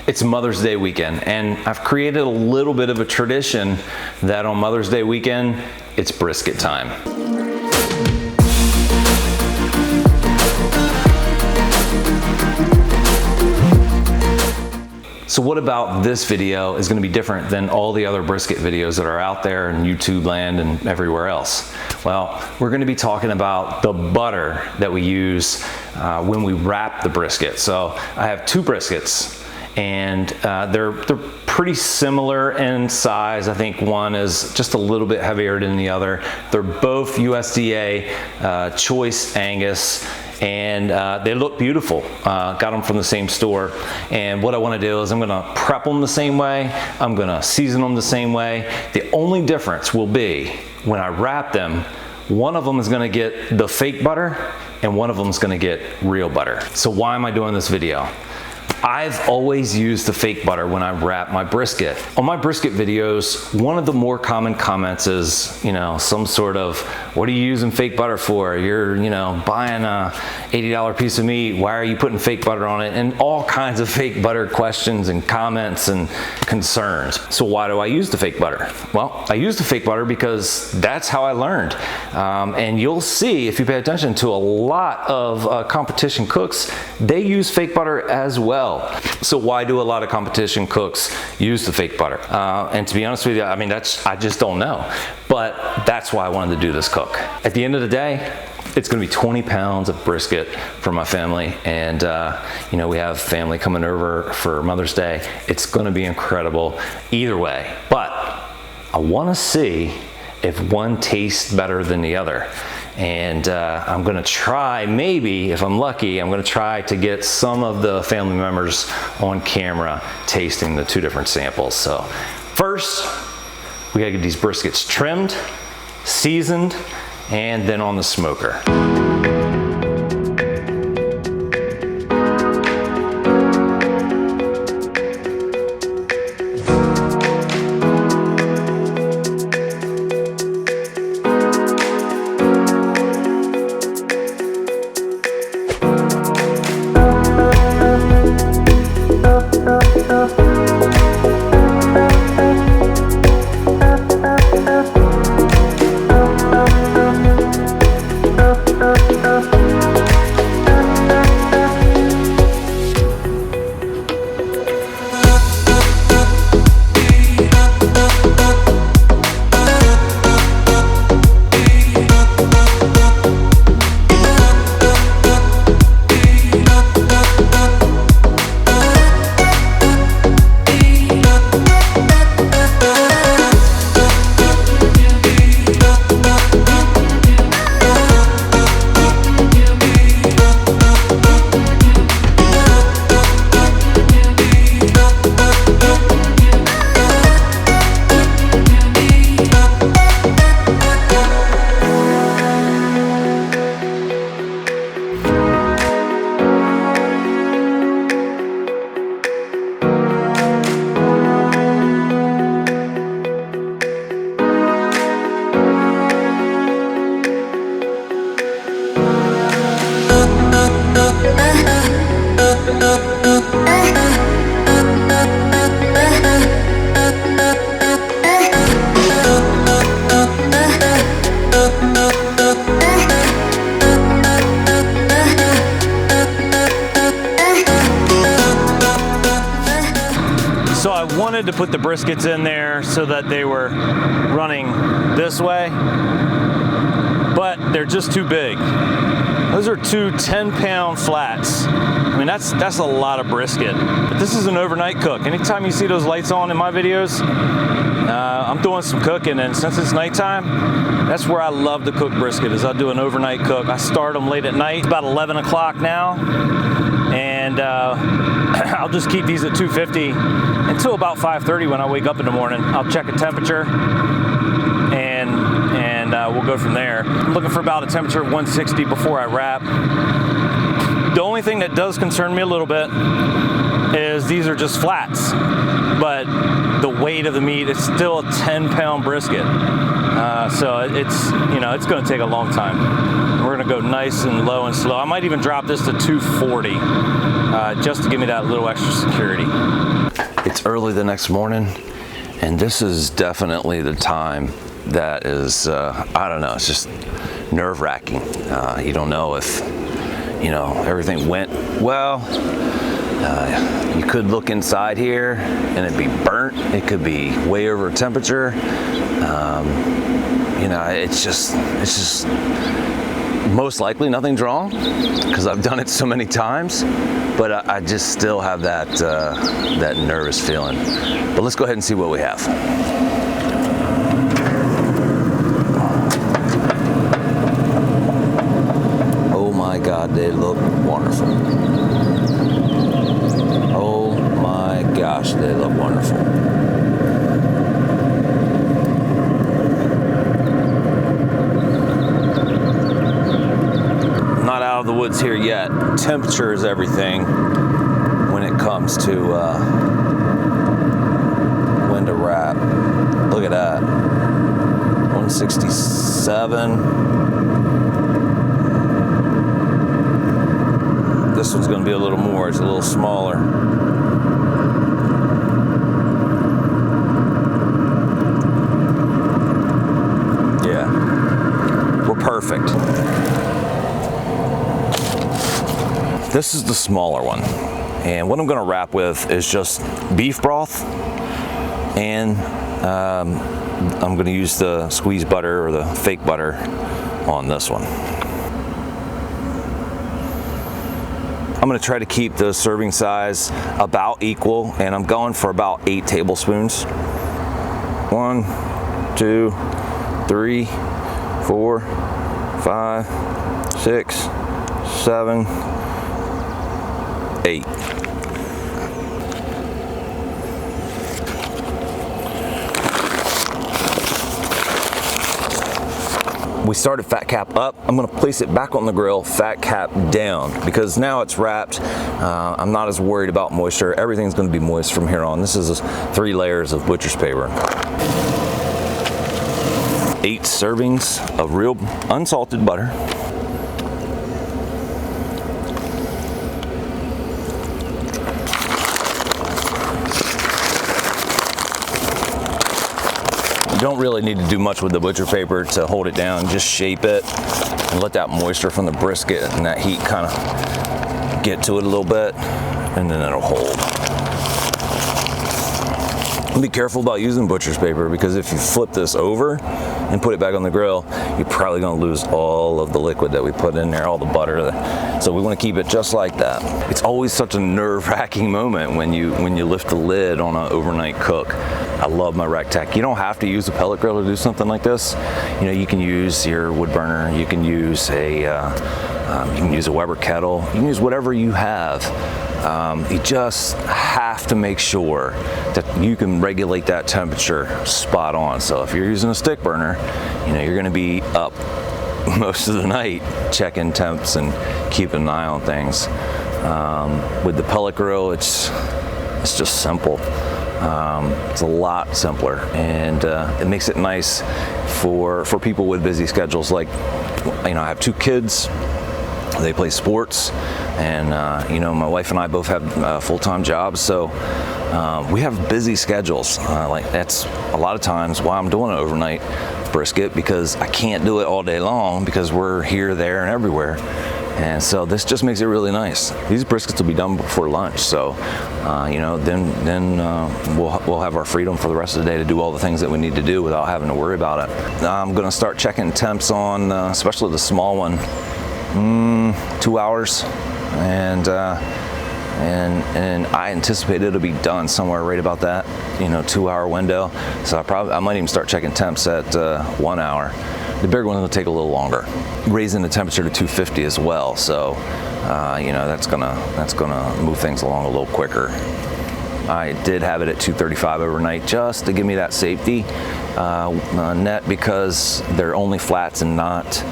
It's Mother's Day weekend, and I've created a little bit of a tradition that on Mother's Day weekend, it's brisket time. So what about this video is going to be different than all the other brisket videos that are out there in YouTube land and everywhere else? Well, we're going to be talking about the butter that we use when we wrap the brisket. So I have two briskets, and they're pretty similar in size. I think one is just a little bit heavier than the other. They're both USDA Choice Angus, and they look beautiful. Got them from the same store. And what I want to do is I'm going to prep them the same way. I'm going to season them the same way. The only difference will be when I wrap them, one of them is going to get the fake butter and one of them is going to get real butter. So why am I doing this video? I've always used the fake butter when I wrap my brisket. On my brisket videos, one of the more common comments is, some sort of, what are you using fake butter for? You're, buying a $80 piece of meat. Why are you putting fake butter on it? And all kinds of fake butter questions and comments and concerns. So why do I use the fake butter? Well, I use the fake butter because that's how I learned. And you'll see, if you pay attention to a lot of competition cooks, they use fake butter as well. So why do a lot of competition cooks use the fake butter? And to be honest with you, I just don't know. But that's why I wanted to do this cook. At the end of the day, it's going to be 20 pounds of brisket for my family, and we have family coming over for Mother's Day. It's going to be incredible either way. But I want to see if one tastes better than the other. And I'm gonna try, maybe, if I'm lucky, I'm gonna try to get some of the family members on camera tasting the two different samples. So first, we gotta get these briskets trimmed, seasoned, and then on the smoker. So I wanted to put the briskets in there so that they were running this way, but they're just too big. Those are two 10-pound flats. That's a lot of brisket. But this is an overnight cook. Anytime you see those lights on in my videos, I'm doing some cooking, and since it's nighttime, that's where I love to cook brisket, is I do an overnight cook. I start them late at night. It's about 11 o'clock now, and I'll just keep these at 250 until about 5:30 when I wake up in the morning. I'll check a temperature, and we'll go from there. I'm looking for about a temperature of 160 before I wrap. The only thing that does concern me a little bit is these are just flats, but the weight of the meat is still a 10-pound brisket. So it's going to take a long time. We're going to go nice and low and slow. I might even drop this to 240 just to give me that little extra security. It's early the next morning, and this is definitely the time that is, I don't know, it's just nerve-wracking. You don't know if, you know, everything went well. You could look inside here and it'd be burnt. It could be way over temperature. You know, it's just most likely nothing's wrong because I've done it so many times, but I just still have that that nervous feeling. But let's go ahead and see what we have. Oh my God, they look wonderful. Oh my gosh, they look wonderful. The woods here yet. Temperature is everything when it comes to when to wrap. Look at that, 167. This one's going to be a little more. It's a little smaller. Yeah, we're perfect. This is the smaller one, and what I'm going to wrap with is just beef broth, and I'm going to use the squeezed butter or the fake butter on this one. I'm going to try to keep the serving size about equal, and I'm going for about 8 tablespoons. 1, 2, 3, 4, 5, 6, 7, 8. We started fat cap up. I'm going to place it back on the grill, fat cap down, because now it's wrapped. I'm not as worried about moisture. Everything's going to be moist from here on. This is 3 layers of butcher's paper. 8 servings of real unsalted butter. You don't really need to do much with the butcher paper to hold it down. Just shape it and let that moisture from the brisket and that heat kind of get to it a little bit, and then it'll hold. Be careful about using butcher's paper, because if you flip this over and put it back on the grill, you're probably going to lose all of the liquid that we put in there, all the butter. So we want to keep it just like that. It's always such a nerve-wracking moment when you lift the lid on an overnight cook. I love my Rectac. You don't have to use a pellet grill to do something like this. You know, you can use your wood burner. You can use a Weber kettle. You can use whatever you have. You just have to make sure that you can regulate that temperature spot on. So if you're using a stick burner, you know, you're going to be up most of the night checking temps and keeping an eye on things. With the pellet grill, it's just simple. It's a lot simpler, and it makes it nice for people with busy schedules. Like, you know, I have 2 kids. They play sports, and you know, my wife and I both have full-time jobs, so we have busy schedules. Like, that's a lot of times why I'm doing an overnight brisket, because I can't do it all day long because we're here, there, and everywhere. And so this just makes it really nice. These briskets will be done before lunch, so you know, then we'll have our freedom for the rest of the day to do all the things that we need to do without having to worry about it. I'm going to start checking temps on, especially the small one. 2 hours, and I anticipate it'll be done somewhere right about that, you know, 2-hour window. So I might even start checking temps at 1 hour. The bigger one will take a little longer. Raising the temperature to 250 as well, so you know, that's gonna move things along a little quicker. I did have it at 235 overnight just to give me that safety net, because they're only flats and not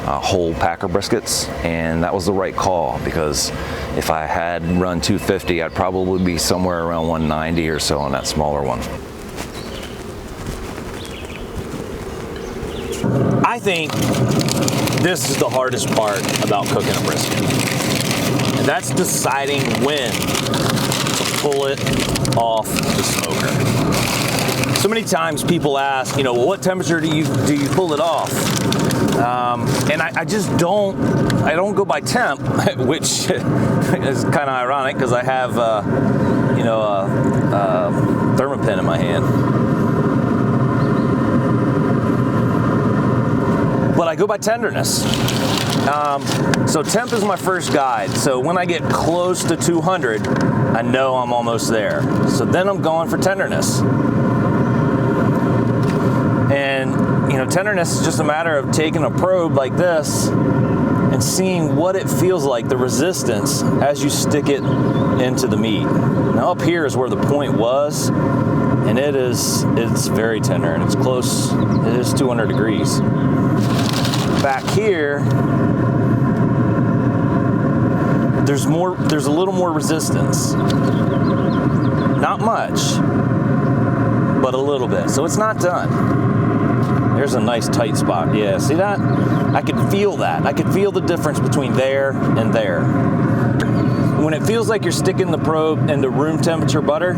whole packer briskets, and that was the right call, because if I had run 250, I'd probably be somewhere around 190 or so on that smaller one. I think this is the hardest part about cooking a brisket, and that's deciding when to pull it off the smoker. So many times people ask, you know, well, what temperature do you pull it off? And I just don't go by temp, which is kind of ironic because I have, you know, a thermopen in my hand. But I go by tenderness. So temp is my first guide. So when I get close to 200, I know I'm almost there. So then I'm going for tenderness. And you know, tenderness is just a matter of taking a probe like this and seeing what it feels like, the resistance as you stick it into the meat. Now up here is where the point was, and it's very tender and it's close, it is 200 degrees. Back here, there's a little more resistance. Not much, but a little bit. So it's not done. There's a nice tight spot. Yeah, see that? I could feel that. I could feel the difference between there and there. When it feels like you're sticking the probe into room temperature butter,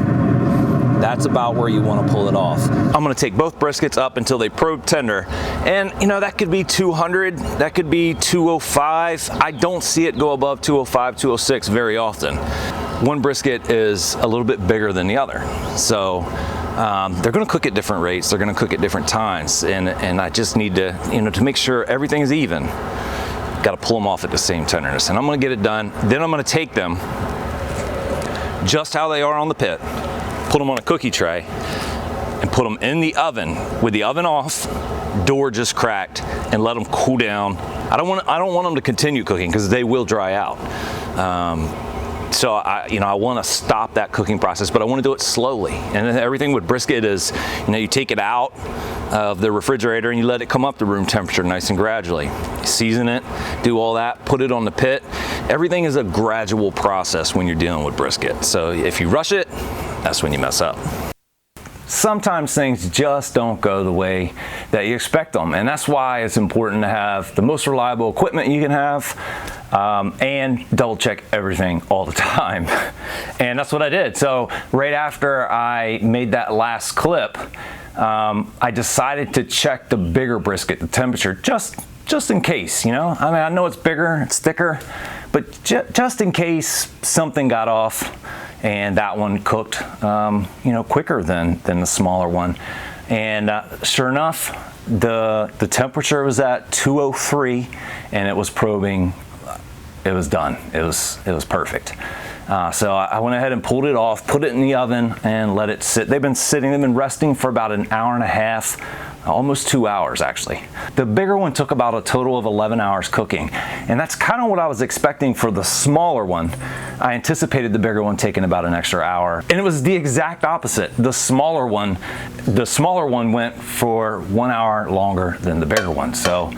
that's about where you want to pull it off. I'm going to take both briskets up until they probe tender. And you know, that could be 200, that could be 205. I don't see it go above 205, 206 very often. One brisket is a little bit bigger than the other. So they're going to cook at different rates. They're going to cook at different times. And I just need to, you know, to make sure everything is even, got to pull them off at the same tenderness. And I'm going to get it done. Then I'm going to take them just how they are on the pit, put them on a cookie tray, and put them in the oven with the oven off, door just cracked, and let them cool down. I don't want them to continue cooking because they will dry out. So I want to stop that cooking process, but I want to do it slowly. And everything with brisket is, you know, you take it out of the refrigerator and you let it come up to room temperature nice and gradually. Season it, do all that, put it on the pit. Everything is a gradual process when you're dealing with brisket. So if you rush it, that's when you mess up. Sometimes things just don't go the way that you expect them, and that's why it's important to have the most reliable equipment you can have, and double check everything all the time. And that's what I did. So right after I made that last clip, I decided to check the bigger brisket, the temperature, just in case, you know. I mean, I know it's bigger, it's thicker, but just in case something got off. And that one cooked, you know, quicker than the smaller one. And sure enough, the temperature was at 203, and it was probing. It was done. It was perfect. So I went ahead and pulled it off, put it in the oven, and let it sit. They've been resting for about an hour and a half, almost 2 hours actually. The bigger one took about a total of 11 hours cooking, and that's kind of what I was expecting for the smaller one. I anticipated the bigger one taking about an extra hour, and it was the exact opposite. The smaller one went for 1 hour longer than the bigger one. So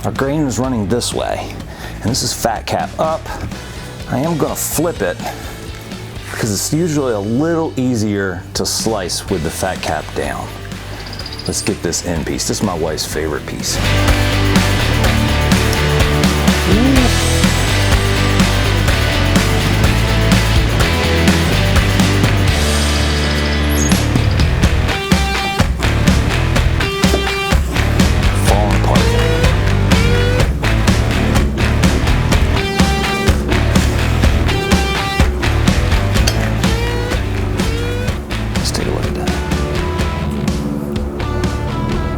our grain is running this way, and this is fat cap up. I am gonna flip it because it's usually a little easier to slice with the fat cap down. Let's get this end piece. This is my wife's favorite piece.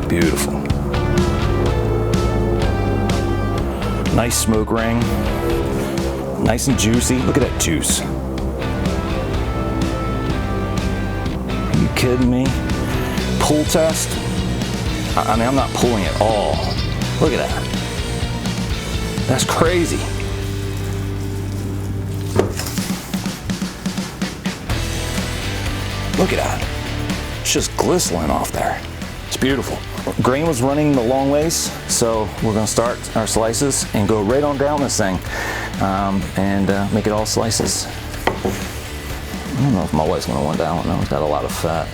Beautiful. Nice smoke ring. Nice and juicy. Look at that juice. Are you kidding me? Pull test? I mean, I'm not pulling at all. Look at that. That's crazy. Look at that. stuff's just glistening off there. It's beautiful. Grain was running the long ways, so we're gonna start our slices and go right on down this thing and make it all slices. I don't know if my wife's gonna want that. I don't know, it's got a lot of fat.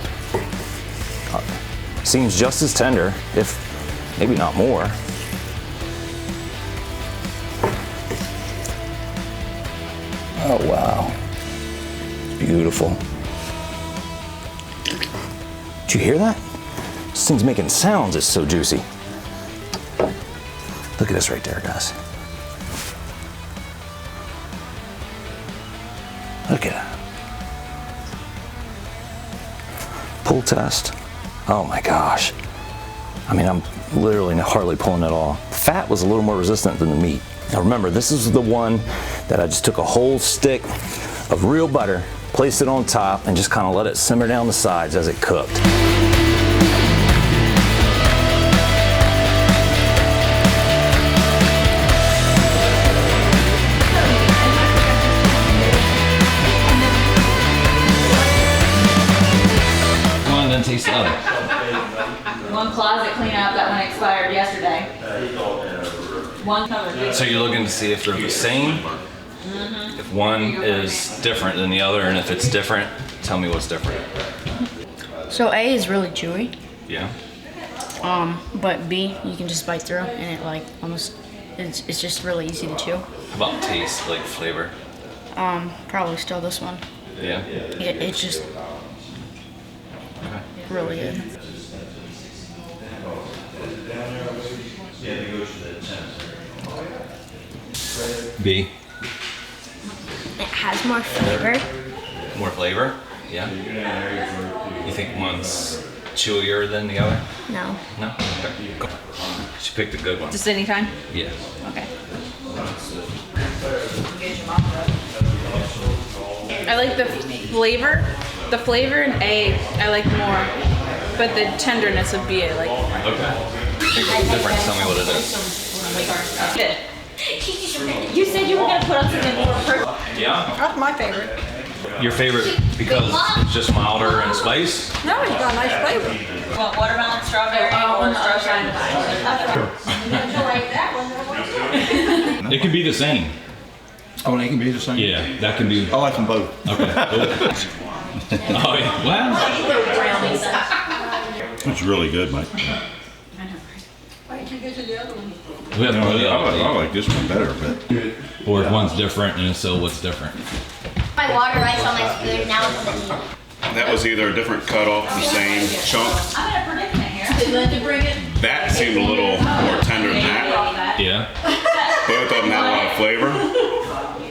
Seems just as tender, if maybe not more. Oh wow, it's beautiful. Did you hear that? This thing's making sounds, it's so juicy. Look at this right there, guys. Look at it. Pull test. Oh my gosh. I mean, I'm literally hardly pulling it all. Fat was a little more resistant than the meat. Now remember, this is the one that I just took a whole stick of real butter, placed it on top, and just kind of let it simmer down the sides as it cooked. Taste the other. One closet cleanup, that one expired yesterday. One covered. So you're looking to see if they're the same? Mm-hmm. If one is different than the other, and if it's different, tell me what's different. So A is really chewy. Yeah. But B, you can just bite through, and it like almost, it's just really easy to chew. How about taste, like flavor? Probably still this one. Yeah. It's just really good. B. It has more flavor. More flavor? Yeah. You think one's chewier than the other? No. No? Okay. Go. She picked a good one. Just anytime? Yeah. Okay. I like the flavor. The flavor in A, I like more. But the tenderness of B, I like more. Okay. Different. Tell me what it is. You said you were going to put up something more perfect. Yeah? That's my favorite. Your favorite because it's just milder and spice? No, it's got a nice flavor. Want watermelon, strawberry, or strawberry? It can be the same. Oh, they can be the same? Yeah, that can be. I like them both. Okay. Oh, yeah. Wow. It's really good, mate. Why didn't you get to the other one? We have to put it I up. like this one better, but Or if one's different, and if so, what's different? My water rice on my spoon, now it's on the meat. That was either a different cut off the same chunk. I'm in a predicament here. Did Linda bring it? That seemed a little more tender than that. Yeah. Both of them had a lot of flavor.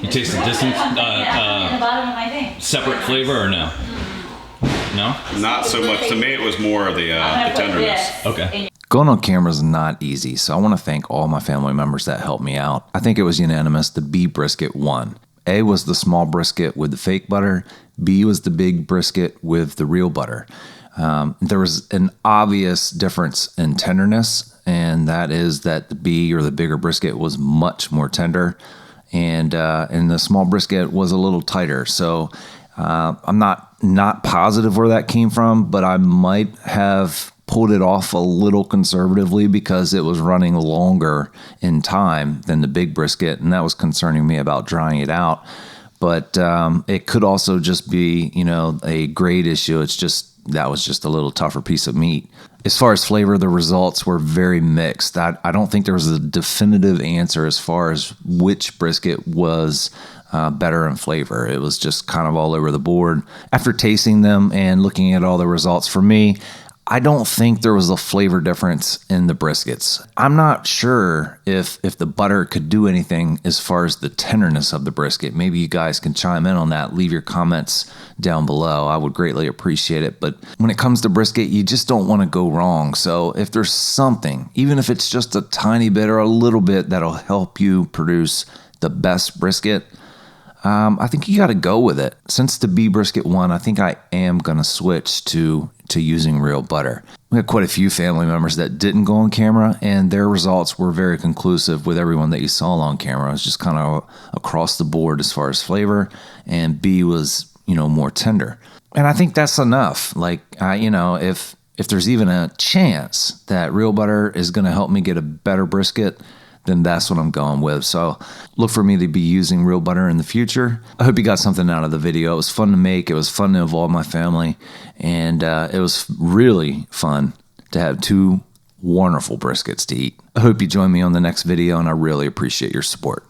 You taste the distance, In the bottom of my thing. separate flavor or no? No? Not so much. To me, it was more of the tenderness. Okay. Going on camera is not easy, so I want to thank all my family members that helped me out. I think it was unanimous. The B brisket won. A was the small brisket with the fake butter. B was the big brisket with the real butter. There was an obvious difference in tenderness, and that is that the B or the bigger brisket was much more tender, and the small brisket was a little tighter. So I'm not positive where that came from, but I might have pulled it off a little conservatively because it was running longer in time than the big brisket, and that was concerning me about drying it out. But it could also just be, a grade issue. It's just that was just a little tougher piece of meat. As far as flavor, the results were very mixed. I don't think there was a definitive answer as far as which brisket was better in flavor. It was just kind of all over the board. After tasting them and looking at all the results, for me, I don't think there was a flavor difference in the briskets. I'm not sure if the butter could do anything as far as the tenderness of the brisket. Maybe you guys can chime in on that. Leave your comments down below. I would greatly appreciate it. But when it comes to brisket, you just don't want to go wrong. So if there's something, even if it's just a tiny bit or a little bit that'll help you produce the best brisket, I think you got to go with it. Since the B brisket won, I think I am going to switch to using real butter. We had quite a few family members that didn't go on camera, and their results were very conclusive with everyone that you saw on camera. It was just kind of across the board as far as flavor, and B was more tender. And I think that's enough. Like, if there's even a chance that real butter is going to help me get a better brisket, then that's what I'm going with. So look for me to be using real butter in the future. I hope you got something out of the video. It was fun to make. It was fun to involve my family. And it was really fun to have 2 wonderful briskets to eat. I hope you join me on the next video, and I really appreciate your support.